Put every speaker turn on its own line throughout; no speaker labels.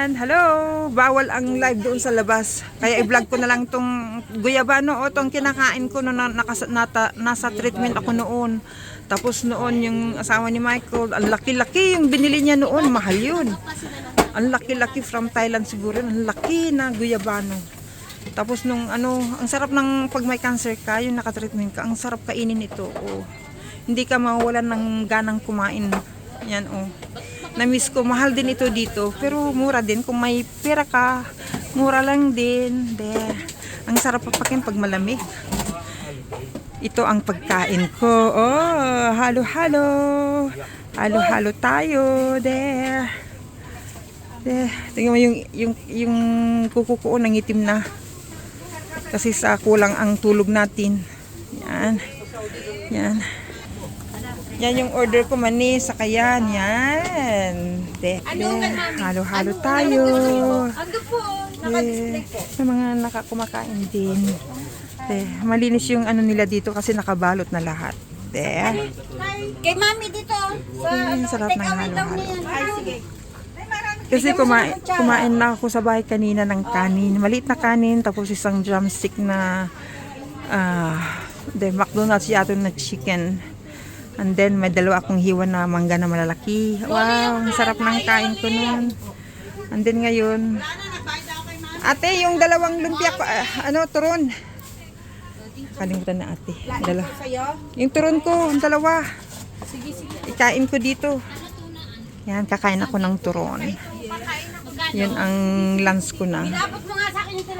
Ayan, hello! Bawal ang live doon sa labas. Kaya i-vlog ko na lang tong guyabano o tong kinakain ko na nasa treatment ako noon. Tapos noon yung asawa ni Michael, ang laki-laki yung binili niya noon, mahal yun. Ang laki-laki from Thailand siguro, ang laki na guyabano. Tapos nung ang sarap ng pag may cancer ka, yung nakatreatment ka, ang sarap kainin ito. Oh. Hindi ka mawawalan ng ganang kumain. Yan oh. Na-miss ko, mahal din ito dito, pero mura din kung may pera ka, mura lang din. Ang sarap papakin pag malamig. Ito ang pagkain ko. Oh, halo-halo. Halo-halo tayo. Tingnan mo yung kuko ko nangitim na. Kasi sa kulang ang tulog natin. Yan. Yan. Yan yung order ko, mani, saka yan. Halo-halo tayo. May mga nakakumakain din. Malinis yung nila dito kasi nakabalot na lahat.
Kay mami dito.
Sarap ng halo-halo.
Ay, sige.
Kasi kumain na ako sa bahay kanina ng kanin. Maliit na kanin, tapos isang drumstick na McDonald's yato na chicken. And then may dalawa akong hiwa na mangga na malalaki. Wow, ang sarap ng kain ko noon. And then ngayon, ate, yung dalawang lumpia ko, turon. Kalimutan na ate. Yung turon ko, yung dalawa. Ikain ko dito. Yan, kakain ako ng turon. Yan ang lunch ko na.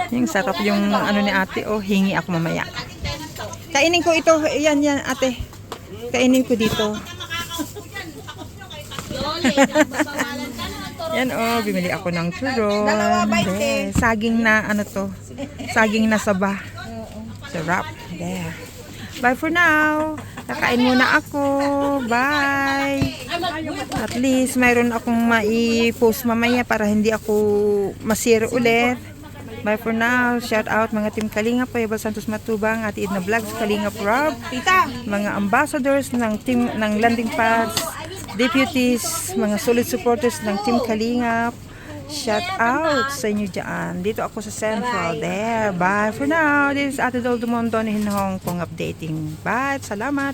Yung sarap yung ni ate. Oh, hingi ako mamaya. Kainin ko ito. Yan, ate. Kainin ko dito. Yan oh, bumili ako ng turon. Saging na saging na saba. Sarap. Bye for now. Kakain muna ako. Bye. At least mayroon akong mai-post mamaya para hindi ako masira ulit. Bye for now. Shout out mga Team Kalingap, Payabal Santos Matubang, Ate Edna Vlogs, Kalingap Rob, mga ambassadors ng team ng Landing Pads, deputies, mga solid supporters ng Team Kalingap. Shout out sa inyo dyan. Dito ako sa Central. Bye for now. This is Ate Dol Dumondo in Hong Kong updating. Bye. Salamat.